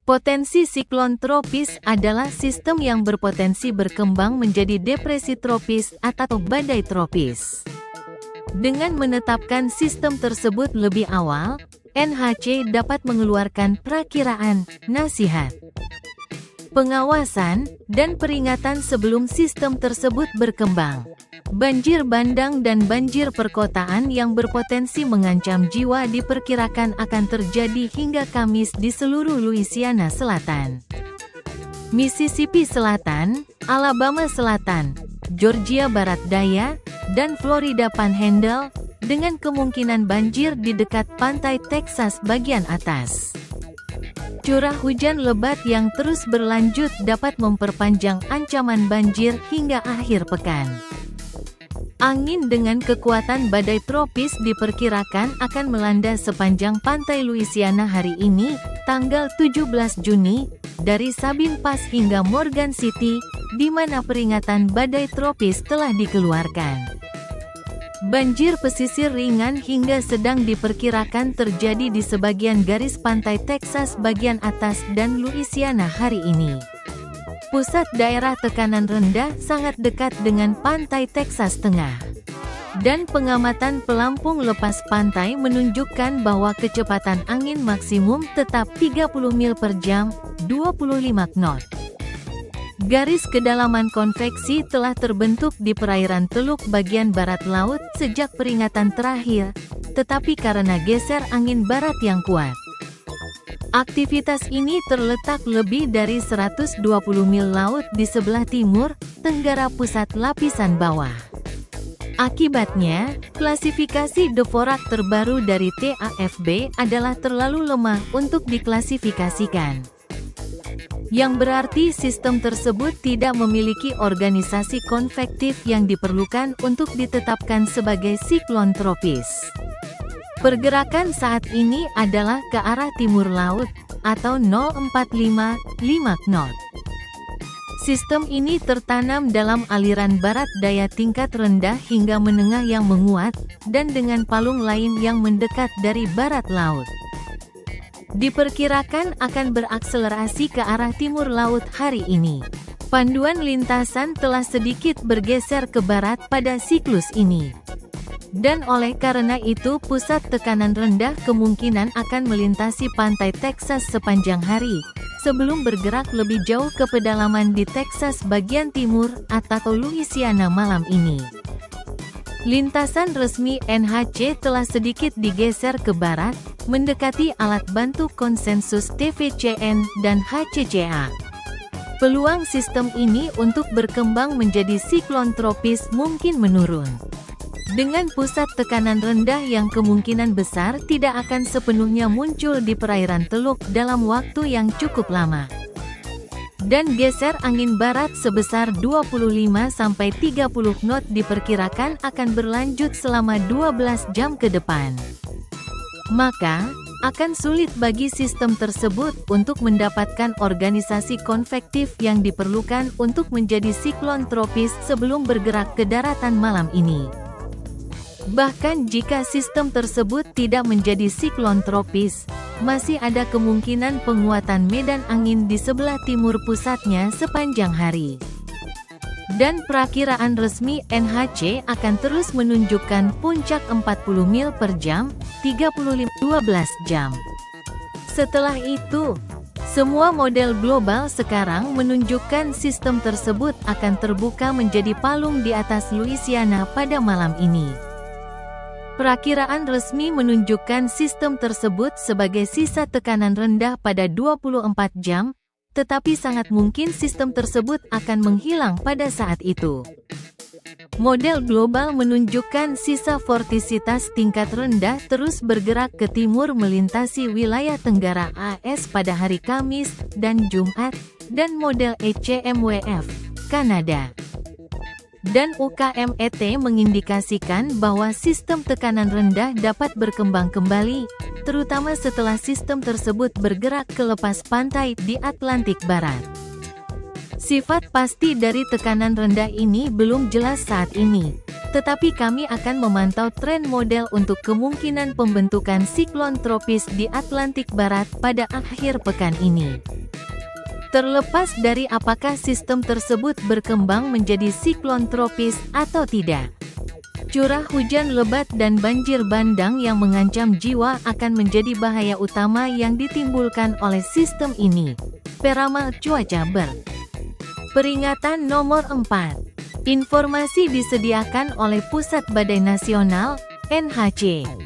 Potensi siklon tropis adalah sistem yang berpotensi berkembang menjadi depresi tropis atau badai tropis. Dengan menetapkan sistem tersebut lebih awal, NHC dapat mengeluarkan perakiraan, nasihat, pengawasan, dan peringatan sebelum sistem tersebut berkembang. Banjir bandang dan banjir perkotaan yang berpotensi mengancam jiwa diperkirakan akan terjadi hingga Kamis di seluruh Louisiana Selatan, Mississippi Selatan, Alabama Selatan, Georgia Barat Daya, dan Florida Panhandle, dengan kemungkinan banjir di dekat pantai Texas bagian atas. Curah hujan lebat yang terus berlanjut dapat memperpanjang ancaman banjir hingga akhir pekan. Angin dengan kekuatan badai tropis diperkirakan akan melanda sepanjang pantai Louisiana hari ini, tanggal 17 Juni, dari Sabine Pass hingga Morgan City, di mana peringatan badai tropis telah dikeluarkan. Banjir pesisir ringan hingga sedang diperkirakan terjadi di sebagian garis pantai Texas bagian atas dan Louisiana hari ini. Pusat daerah tekanan rendah sangat dekat dengan pantai Texas Tengah. Dan pengamatan pelampung lepas pantai menunjukkan bahwa kecepatan angin maksimum tetap 30 mil per jam, 25 knot. Garis kedalaman konveksi telah terbentuk di perairan Teluk bagian barat laut sejak peringatan terakhir, tetapi karena geser angin barat yang kuat, aktivitas ini terletak lebih dari 120 mil laut di sebelah timur, tenggara pusat lapisan bawah. Akibatnya, klasifikasi Dvorak terbaru dari TAFB adalah terlalu lemah untuk diklasifikasikan. Yang berarti sistem tersebut tidak memiliki organisasi konvektif yang diperlukan untuk ditetapkan sebagai siklon tropis. Pergerakan saat ini adalah ke arah timur laut, atau 045 knot. Sistem ini tertanam dalam aliran barat daya tingkat rendah hingga menengah yang menguat, dan dengan palung lain yang mendekat dari barat laut. Diperkirakan akan berakselerasi ke arah timur laut hari ini. Panduan lintasan telah sedikit bergeser ke barat pada siklus ini. Dan oleh karena itu pusat tekanan rendah kemungkinan akan melintasi pantai Texas sepanjang hari, sebelum bergerak lebih jauh ke pedalaman di Texas bagian timur atau Louisiana malam ini. Lintasan resmi NHC telah sedikit digeser ke barat, mendekati alat bantu konsensus TVCN dan HCCA. Peluang sistem ini untuk berkembang menjadi siklon tropis mungkin menurun. Dengan pusat tekanan rendah yang kemungkinan besar tidak akan sepenuhnya muncul di perairan Teluk dalam waktu yang cukup lama. Dan geser angin barat sebesar 25-30 knot diperkirakan akan berlanjut selama 12 jam ke depan. Maka, akan sulit bagi sistem tersebut untuk mendapatkan organisasi konvektif yang diperlukan untuk menjadi siklon tropis sebelum bergerak ke daratan malam ini. Bahkan jika sistem tersebut tidak menjadi siklon tropis, masih ada kemungkinan penguatan medan angin di sebelah timur pusatnya sepanjang hari. Dan perakiraan resmi NHC akan terus menunjukkan puncak 40 mil per jam, 12 jam. Setelah itu, semua model global sekarang menunjukkan sistem tersebut akan terbuka menjadi palung di atas Louisiana pada malam ini. Perakiraan resmi menunjukkan sistem tersebut sebagai sisa tekanan rendah pada 24 jam, tetapi sangat mungkin sistem tersebut akan menghilang pada saat itu. Model global menunjukkan sisa vortisitas tingkat rendah terus bergerak ke timur melintasi wilayah tenggara AS pada hari Kamis dan Jumat, dan model ECMWF, Kanada dan UKMET mengindikasikan bahwa sistem tekanan rendah dapat berkembang kembali, terutama setelah sistem tersebut bergerak ke lepas pantai di Atlantik Barat. Sifat pasti dari tekanan rendah ini belum jelas saat ini, tetapi kami akan memantau tren model untuk kemungkinan pembentukan siklon tropis di Atlantik Barat pada akhir pekan ini. Terlepas dari apakah sistem tersebut berkembang menjadi siklon tropis atau tidak, curah hujan lebat dan banjir bandang yang mengancam jiwa akan menjadi bahaya utama yang ditimbulkan oleh sistem ini. Peramal Cuaca Ber. Peringatan nomor 4. Informasi disediakan oleh Pusat Badai Nasional, NHC.